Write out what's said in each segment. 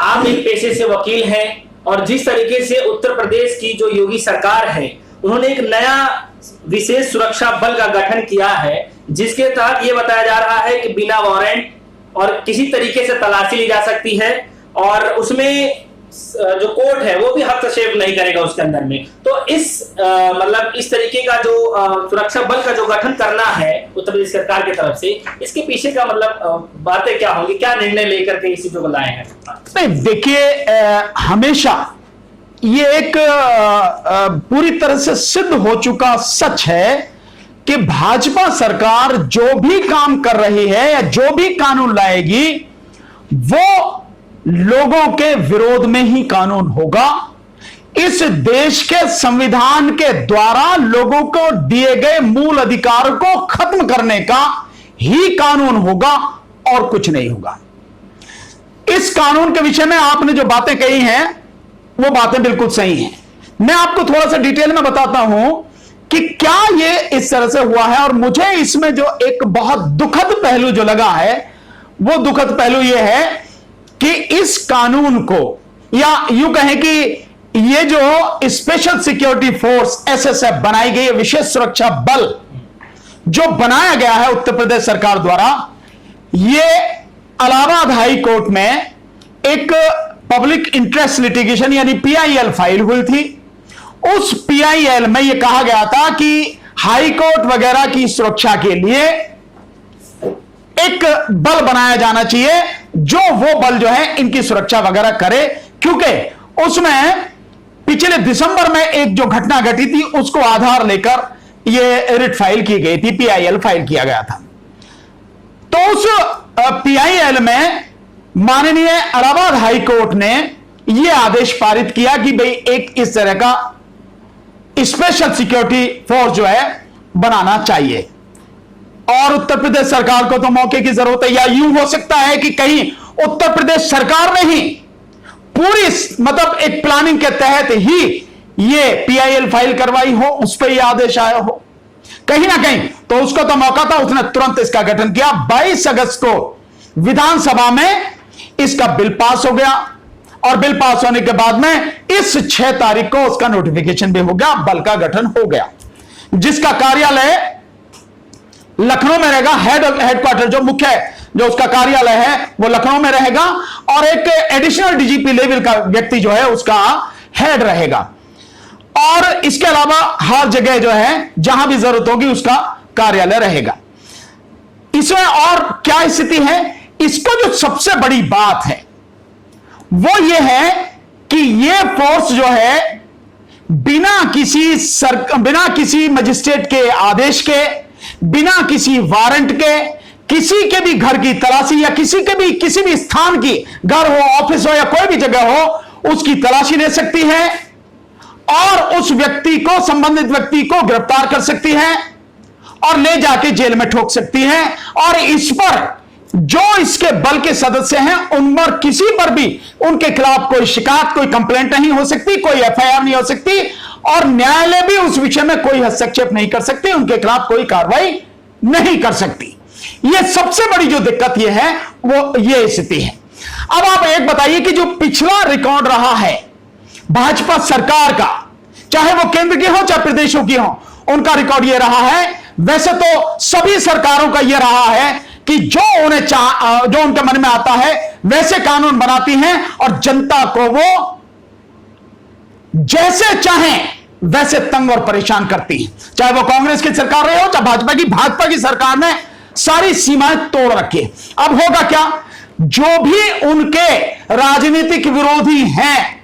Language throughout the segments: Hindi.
आप एक पेशे से वकील हैं और जिस तरीके से उत्तर प्रदेश की जो योगी सरकार है उन्होंने एक नया विशेष सुरक्षा बल का गठन किया है, जिसके तहत यह बताया जा रहा है कि बिना वारंट और किसी तरीके से तलाशी ली जा सकती है और उसमें जो कोर्ट है वो भी हस्तक्षेप नहीं करेगा उसके अंदर में। तो मतलब इस तरीके का जो सुरक्षा बल का जो गठन करना है उत्तर प्रदेश सरकार की तरफ से, इसके पीछे का मतलब बातें क्या होंगी, क्या निर्णय लेकर के इस चीजों को लाए हैं? नहीं, देखिए, हमेशा ये एक पूरी तरह से सिद्ध हो चुका सच है कि भाजपा सरकार जो भी काम कर रही है या जो भी कानून लाएगी वो लोगों के विरोध में ही कानून होगा। इस देश के संविधान के द्वारा लोगों को दिए गए मूल अधिकार को खत्म करने का ही कानून होगा और कुछ नहीं होगा। इस कानून के विषय में आपने जो बातें कही हैं वो बातें बिल्कुल सही हैं। मैं आपको थोड़ा सा डिटेल में बताता हूं कि क्या ये इस तरह से हुआ है। और मुझे इसमें जो एक बहुत दुखद पहलू जो लगा है वो दुखद पहलू ये है कि इस कानून को, या यूं कहें कि ये जो स्पेशल सिक्योरिटी फोर्स एसएसएफ बनाई गई है, विशेष सुरक्षा बल जो बनाया गया है उत्तर प्रदेश सरकार द्वारा, ये इलाहाबाद हाई कोर्ट में एक पब्लिक इंटरेस्ट लिटिगेशन यानी पीआईएल फाइल हुई थी। उस पीआईएल में यह कहा गया था कि हाई कोर्ट वगैरह की सुरक्षा के लिए एक बल बनाया जाना चाहिए जो वो बल जो है इनकी सुरक्षा वगैरह करे, क्योंकि उसमें पिछले दिसंबर में एक जो घटना घटी थी उसको आधार लेकर ये रिट फाइल की गई थी, पीआईएल फाइल किया गया था। तो उस पीआईएल में माननीय इलाहाबाद हाई कोर्ट ने यह आदेश पारित किया कि भाई एक इस तरह का स्पेशल सिक्योरिटी फोर्स जो है बनाना चाहिए और उत्तर प्रदेश सरकार को तो मौके की जरूरत है। या यूं हो सकता है कि कहीं उत्तर प्रदेश सरकार में ही पूरी मतलब एक प्लानिंग के तहत ही ये पीआईएल फाइल करवाई हो, उस पर यह आदेश आया हो कहीं ना कहीं, तो उसको तो मौका था, उसने तुरंत इसका गठन किया। 22 अगस्त को विधानसभा में इसका बिल पास हो गया और बिल पास होने के बाद में इस 6 तारीख को उसका नोटिफिकेशन भी हो गया, बल का गठन हो गया, जिसका कार्यालय लखनऊ में रहेगा। हेडक्वार्टर जो मुख्य जो उसका कार्यालय है वो लखनऊ में रहेगा और एक एडिशनल डीजीपी लेवल का व्यक्ति जो है उसका हेड रहेगा। और इसके अलावा हर जगह जो है जहां भी जरूरत होगी उसका कार्यालय रहेगा। इसमें और क्या स्थिति है, इसको जो सबसे बड़ी बात है वो ये है कि ये फोर्स जो है बिना किसी मजिस्ट्रेट के आदेश के, बिना किसी वारंट के, किसी के भी घर की तलाशी या किसी भी स्थान की, घर हो, ऑफिस हो या कोई भी जगह हो, उसकी तलाशी ले सकती है और उस व्यक्ति को, संबंधित व्यक्ति को गिरफ्तार कर सकती है और ले जाके जेल में ठोक सकती है। और इस पर जो इसके बल के सदस्य हैं उन पर किसी पर भी उनके खिलाफ कोई शिकायत, कोई कंप्लेंट नहीं हो सकती, कोई एफआईआर नहीं हो सकती और न्यायालय भी उस विषय में कोई हस्तक्षेप नहीं कर सकती, उनके खिलाफ कोई कार्रवाई नहीं कर सकती। यह सबसे बड़ी जो दिक्कत यह है वो ये स्थिति है। अब आप एक बताइए कि जो पिछला रिकॉर्ड रहा है भाजपा सरकार का, चाहे वो केंद्र की हो चाहे प्रदेशों की हो, उनका रिकॉर्ड यह रहा है। वैसे तो सभी सरकारों का यह रहा है कि जो उनके मन में आता है वैसे कानून बनाती हैं और जनता को वो जैसे चाहें वैसे तंग और परेशान करती है। चाहे वो कांग्रेस की सरकार रही हो चाहे भाजपा की सरकार ने सारी सीमाएं तोड़ रखी है। अब होगा क्या, जो भी उनके राजनीतिक विरोधी हैं,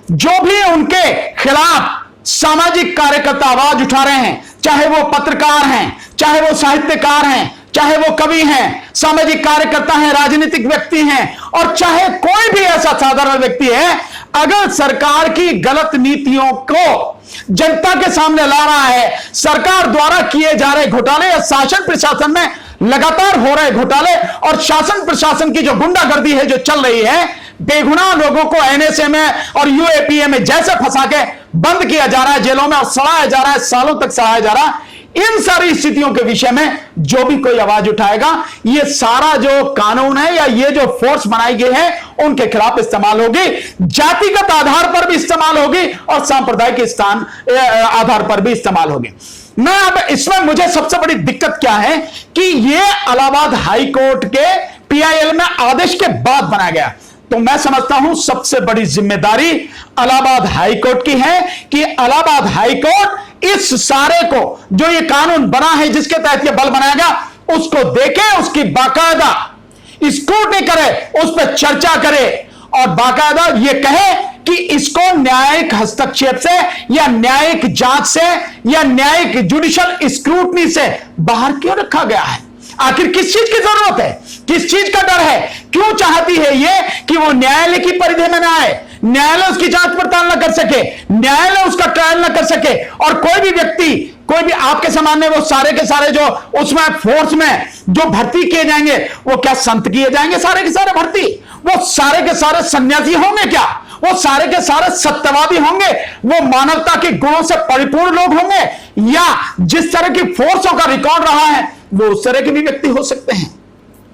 जो भी उनके खिलाफ सामाजिक कार्यकर्ता आवाज उठा रहे हैं, चाहे वो पत्रकार हैं, चाहे वो साहित्यकार हैं, चाहे वो कवि हैं, सामाजिक कार्यकर्ता हैं, राजनीतिक व्यक्ति हैं और चाहे कोई भी ऐसा साधारण व्यक्ति है, अगर सरकार की गलत नीतियों को जनता के सामने ला रहा है, सरकार द्वारा किए जा रहे घोटाले या शासन प्रशासन में लगातार हो रहे घोटाले और शासन प्रशासन की जो गुंडागर्दी है जो चल रही है, बेगुनाह लोगों को एनएसए में और यूएपीए में जैसे फंसा के बंद किया जा रहा है जेलों में और सड़ाया जा रहा है, सालों तक सड़ाया जा रहा है, इन सारी स्थितियों के विषय में जो भी कोई आवाज उठाएगा, ये सारा जो कानून है या ये जो फोर्स बनाई गई है उनके खिलाफ इस्तेमाल होगी, जातिगत आधार पर भी इस्तेमाल होगी और सांप्रदायिक स्थान आधार पर भी इस्तेमाल होगी। मैं अब इसमें मुझे सबसे बड़ी दिक्कत क्या है कि ये इलाहाबाद हाई कोर्ट के PIL में आदेश के बाद बनाया गया, तो मैं समझता हूं सबसे बड़ी जिम्मेदारी इलाहाबाद हाई कोर्ट की है कि इलाहाबाद हाई कोर्ट इस सारे को जो ये कानून बना है जिसके तहत ये बल बनाया गया उसको देखे, उसकी बाकायदा स्क्रूटनी करे, उस पर चर्चा करे और बाकायदा ये कहे कि इसको न्यायिक हस्तक्षेप से या न्यायिक जांच से या न्यायिक जुडिशियल स्क्रूटनी से बाहर क्यों रखा गया है। आखिर किस चीज की जरूरत है, किस चीज का डर है, क्यों चाहती है ये कि वो न्यायालय की परिधि में ना आए, न्यायालय उसकी जांच पड़ताल ना कर सके, न्यायालय उसका ट्रायल ना कर सके और कोई भी व्यक्ति, कोई भी आपके सामने वो सारे के सारे जो उसमें फोर्स में जो भर्ती किए जाएंगे वो क्या संत किए जाएंगे, सारे के सारे भर्ती, वो सारे के सारे सन्यासी होंगे क्या, वो सारे के सारे सत्यवादी होंगे, वो मानवता के गुणों से परिपूर्ण लोग होंगे या जिस तरह की फोर्सों का रिकॉर्ड रहा है वो उस तरह के भी व्यक्ति हो सकते हैं।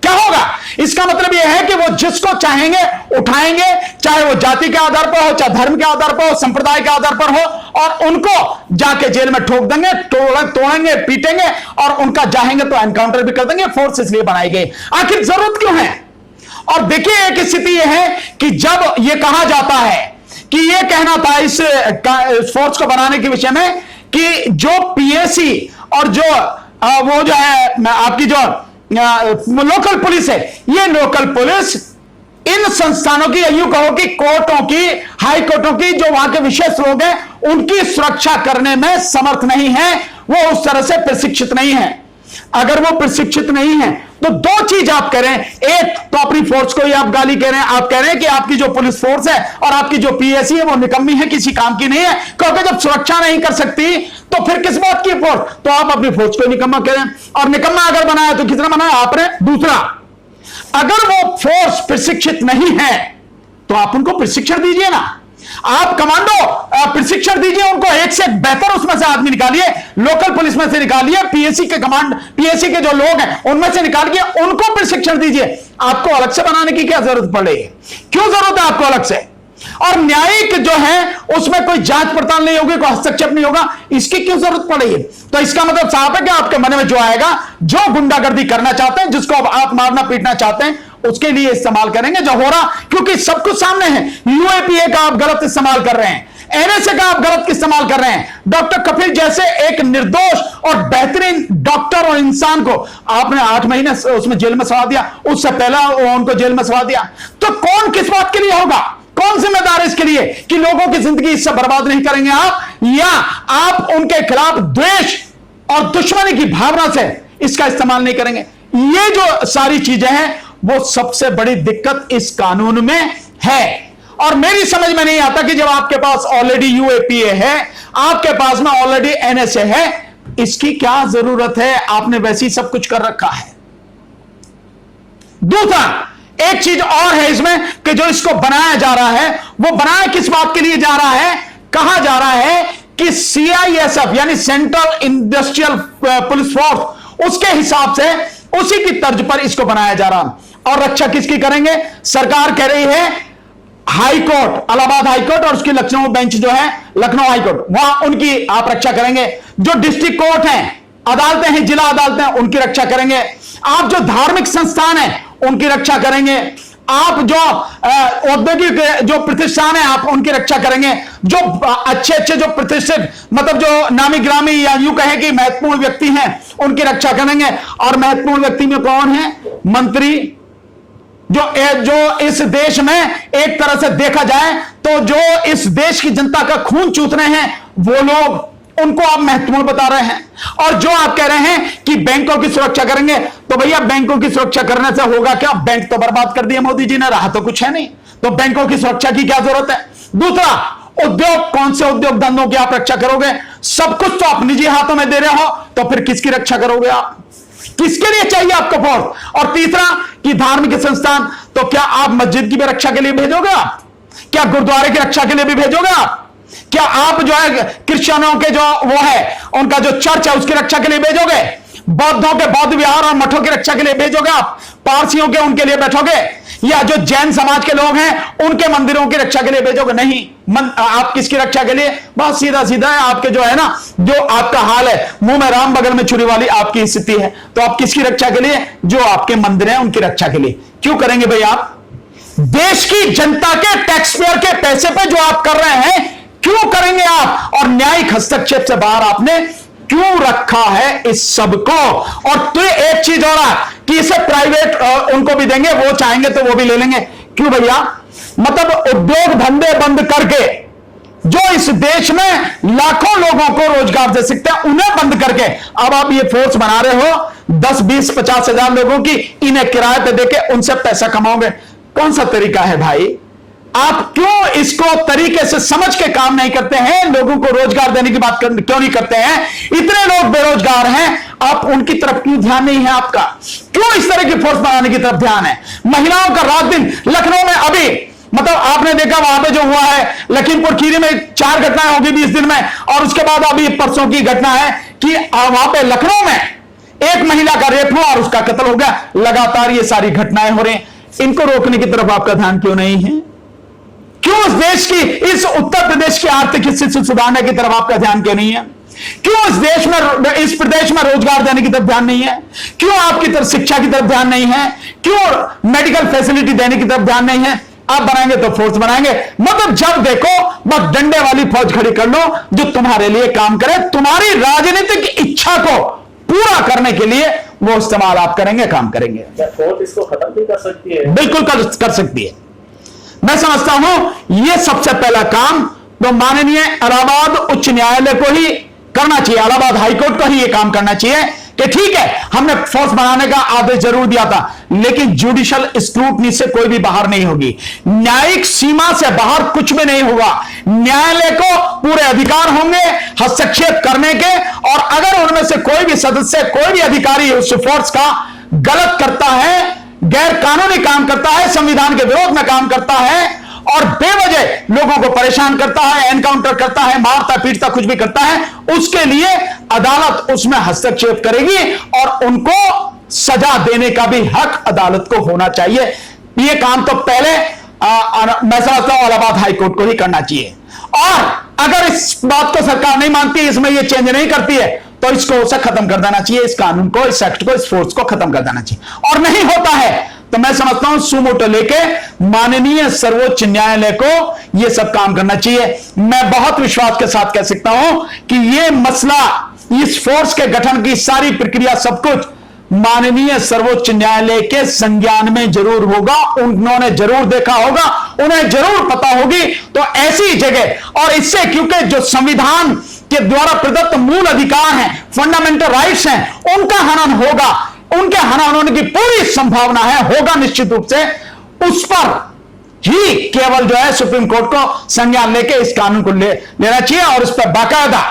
क्या होगा, इसका मतलब यह है कि वो जिसको चाहेंगे उठाएंगे, चाहे वो जाति के आधार पर हो, चाहे धर्म के आधार पर हो, संप्रदाय के आधार पर हो और उनको जाके जेल में ठोक देंगे, तोड़ेंगे, पीटेंगे और उनका चाहेंगे तो एनकाउंटर भी कर देंगे। फोर्स इसलिए बनाई गई, आखिर जरूरत क्यों है। और देखिए एक स्थिति यह है कि जब यह कहा जाता है कि यह कहना था इस फोर्स को बनाने के विषय में कि जो PAC और जो वो जो है आपकी जो लोकल पुलिस है, ये लोकल पुलिस इन संस्थानों की, यूं कहो कि कोर्टों की, हाई कोर्टों की जो वहां के विशेष लोग हैं उनकी सुरक्षा करने में समर्थ नहीं है, वो उस तरह से प्रशिक्षित नहीं है। अगर वो प्रशिक्षित नहीं है तो दो चीज आप करें, एक तो अपनी फोर्स को ही आप गाली कह रहे हैं, आप कह रहे हैं कि आपकी जो पुलिस फोर्स है और आपकी जो PAC है वो निकम्मी है, किसी काम की नहीं है, क्योंकि जब सुरक्षा नहीं कर सकती तो फिर किस बात की फोर्स, तो आप अपनी फोर्स को निकम्मा करें। और निकम्मा अगर बनाया तो कितना बनाया आपने। दूसरा, अगर वो फोर्स प्रशिक्षित नहीं है तो आप उनको प्रशिक्षण दीजिए ना, आप कमांडो प्रशिक्षण दीजिए उनको, एक से बेहतर उसमें से आदमी निकालिए, लोकल पुलिस में से निकालिए, PAC के जो लोग हैं उनमें से निकालिए, उनको प्रशिक्षण दीजिए। आपको अलग से बनाने की क्या जरूरत पड़ रही है, क्यों जरूरत है आपको अलग से। और न्यायिक जो है उसमें कोई जांच पड़ताल नहीं होगी, कोई हस्तक्षेप नहीं होगा, इसकी क्यों जरूरत पड़ रही है। तो इसका मतलब साफ है कि आपके मन में जो आएगा, जो गुंडागर्दी करना चाहते हैं, जिसको आप मारना पीटना चाहते हैं, उसके लिए इस्तेमाल करेंगे जो हो रहा, क्योंकि सब कुछ सामने है। UAPA का आप गलत इस्तेमाल कर रहे हैं, NSA का आप गलत इस्तेमाल कर रहे हैं, डॉक्टर कपिल जैसे एक निर्दोष और बेहतरीन डॉक्टर और इंसान को आपने 8 महीने उसमें जेल में सड़ा दिया, उससे पहले उनको जेल में सड़ा दिया। तो कौन किस बात के लिए होगा, कौन जिम्मेदार है इसके लिए कि लोगों की जिंदगी इससे बर्बाद नहीं करेंगे आप, या आप उनके खिलाफ द्वेष और दुश्मनी की भावना से इसका इस्तेमाल नहीं करेंगे। ये जो सारी चीजें हैं वो सबसे बड़ी दिक्कत इस कानून में है। और मेरी समझ में नहीं आता कि जब आपके पास ऑलरेडी UAPA है, आपके पास में ऑलरेडी NSA है, इसकी क्या जरूरत है, आपने वैसे ही सब कुछ कर रखा है। दूसरा, एक चीज और है इसमें कि जो इसको बनाया जा रहा है वो बनाया किस बात के लिए जा रहा है, कहा जा रहा है कि CISF यानी सेंट्रल इंडस्ट्रियल पुलिस फोर्स, उसके हिसाब से उसी की तर्ज पर इसको बनाया जा रहा। और रक्षा किसकी करेंगे, सरकार कह रही है high court, Allahabad high court और उसकी लखनऊ बेंच जो है, लखनऊ हाई कोर्ट, वहां उनकी आप रक्षा करेंगे। जो डिस्ट्रिक्ट कोर्ट हैं, अदालतें हैं, जिला अदालतें हैं, उनकी रक्षा करेंगे। आप जो धार्मिक संस्थान है उनकी रक्षा करेंगे। आप जो औद्योगिक जो प्रतिष्ठान है आप उनकी रक्षा करेंगे। जो अच्छे जो प्रतिष्ठित मतलब जो नामी ग्रामी या यूं कहें कि महत्वपूर्ण व्यक्ति हैं उनकी रक्षा करेंगे। और महत्वपूर्ण व्यक्ति में कौन है, मंत्री, जो इस देश में एक तरह से देखा जाए तो जो इस देश की जनता का खून चूस रहे हैं वो लोग, उनको आप महत्वपूर्ण बता रहे हैं। और जो आप कह रहे हैं कि बैंकों की सुरक्षा करेंगे, तो भैया बैंकों की सुरक्षा करने से होगा क्या, बैंक तो बर्बाद कर दिया मोदी जी ने, रहा तो कुछ है नहीं, तो बैंकों की सुरक्षा की क्या जरूरत है। दूसरा, उद्योग, कौन से उद्योग धंधों की आप रक्षा करोगे, सब कुछ तो आप निजी हाथों में दे रहे हो, तो फिर किसकी रक्षा करोगे आप, किसके लिए चाहिए आपको फोर्स। और तीसरा कि धार्मिक संस्थान, तो क्या आप मस्जिद की भी रक्षा के लिए भेजोगे आप, क्या गुरुद्वारे की रक्षा के लिए भी भेजोगे आप, क्या आप जो है क्रिश्चियनों के जो वो है उनका जो चर्च है उसकी रक्षा के लिए भेजोगे? बौद्धों के बौद्ध विहार और मठों की रक्षा के लिए भेजोगे आप? पारसियों के उनके लिए बैठोगे? या जो जैन समाज के लोग हैं उनके मंदिरों की रक्षा के लिए भेजोगे? नहीं। आप किसकी रक्षा के लिए? बहुत सीधा सीधा है आपके जो है ना, जो आपका हाल है, मुंह में राम बगल में छुरी वाली आपकी स्थिति है। तो आप किसकी रक्षा के लिए? जो आपके मंदिर हैं उनकी रक्षा के लिए। क्यों करेंगे भाई आप? देश की जनता के टैक्स पेयर के पैसे पे जो आप कर रहे हैं, क्यों करेंगे आप? और न्यायिक हस्तक्षेप से बाहर आपने क्यों रखा है इस सब को? और तो एक चीज और है कि इसे प्राइवेट उनको भी देंगे, वो चाहेंगे तो वो भी ले लेंगे। क्यों भैया? मतलब उद्योग धंधे बंद करके जो इस देश में लाखों लोगों को रोजगार दे सकते हैं उन्हें बंद करके अब आप ये फोर्स बना रहे हो 10, 20, 50 हजार लोगों की, इन्हें किराए पे देके उनसे पैसा कमाओगे। कौन सा तरीका है भाई? आप क्यों इसको तरीके से समझ के काम नहीं करते हैं? लोगों को रोजगार देने की बात क्यों नहीं करते हैं? इतने लोग बेरोजगार हैं, आप उनकी तरफ क्यों ध्यान नहीं है आपका? क्यों इस तरह की फोर्स बनाने की तरफ ध्यान है? महिलाओं का रात दिन लखनऊ में अभी मतलब आपने देखा वहां पे जो हुआ है, लखीमपुर खीरी में 4 घटनाएं होगी 20 दिन में, और उसके बाद अभी परसों की घटना है कि वहां पे लखनऊ में एक महिला का रेप हुआ और उसका कत्ल हो गया। लगातार ये सारी घटनाएं हो रही हैं। इनको रोकने की तरफ आपका ध्यान क्यों नहीं है? क्यों इस देश की, इस उत्तर प्रदेश की आर्थिक स्थिति सुधारने की तरफ आपका ध्यान क्यों नहीं है? क्यों इस देश में, इस प्रदेश में रोजगार देने की तरफ ध्यान नहीं है? क्यों आपकी तरफ शिक्षा की तरफ ध्यान नहीं है? क्यों मेडिकल फैसिलिटी देने की तरफ ध्यान नहीं है? आप बनाएंगे तो फोर्स बनाएंगे, मतलब जब देखो बस डंडे वाली फौज खड़ी कर लो जो तुम्हारे लिए काम करे, तुम्हारी राजनीतिक इच्छा को पूरा करने के लिए वो इस्तेमाल आप करेंगे, काम करेंगे। क्या फोर्स इसको खत्म भी कर सकती है? बिल्कुल कर सकती है। मैं समझता हूं ये सबसे पहला काम तो माननीय इलाहाबाद उच्च न्यायालय को ही करना चाहिए, इलाहाबाद हाईकोर्ट को ही ये काम करना चाहिए कि ठीक है हमने फोर्स बनाने का आदेश जरूर दिया था, लेकिन जुडिशियल स्क्रूटनी से कोई भी बाहर नहीं होगी, न्यायिक सीमा से बाहर कुछ भी नहीं होगा। न्यायालय को पूरे अधिकार होंगे हस्तक्षेप करने के, और अगर उनमें से कोई भी सदस्य, कोई भी अधिकारी उस फोर्स का गलत करता है, गैर कानूनी काम करता है, संविधान के विरोध में काम करता है और बेवजह लोगों को परेशान करता है, एनकाउंटर करता है, मारता पीटता कुछ भी करता है, उसके लिए अदालत उसमें हस्तक्षेप करेगी और उनको सजा देने का भी हक अदालत को होना चाहिए। ये काम तो पहले मैं समझता हूं इलाहाबाद हाईकोर्ट को ही करना चाहिए। और अगर इस बात को सरकार नहीं मानती, इसमें ये चेंज नहीं करती है, तो इसको उसे खत्म कर देना चाहिए, इस कानून को, इस एक्ट को, इस फोर्स को खत्म कर देना चाहिए। और नहीं होता है तो मैं समझता हूं सुमोटो लेके माननीय सर्वोच्च न्यायालय को यह सब काम करना चाहिए। मैं बहुत विश्वास के साथ कह सकता हूं कि यह मसला, इस फोर्स के गठन की सारी प्रक्रिया, सब कुछ माननीय सर्वोच्च न्यायालय के संज्ञान में जरूर होगा, उन्होंने जरूर देखा होगा, उन्हें जरूर पता होगी। तो ऐसी जगह, और इससे क्योंकि जो संविधान के द्वारा प्रदत्त मूल अधिकार हैं, फंडामेंटल राइट्स हैं, उनका हनन होगा, उनके हनन होने की पूरी संभावना है, होगा निश्चित रूप से। उस पर ही केवल जो है सुप्रीम कोर्ट को संज्ञान लेके इस कानून को लेना चाहिए और इस पर बाकायदा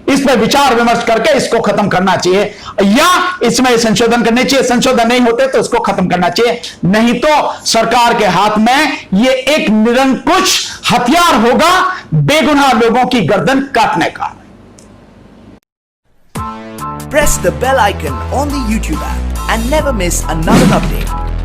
इस पर विचार विमर्श करके इसको खत्म करना चाहिए, या इसमें संशोधन करने चाहिए। संशोधन नहीं होते तो इसको खत्म करना चाहिए, नहीं तो सरकार के हाथ में ये एक निरंकुश हथियार होगा बेगुनाह लोगों की गर्दन काटने का। Press the bell icon on the YouTube app and never miss another update.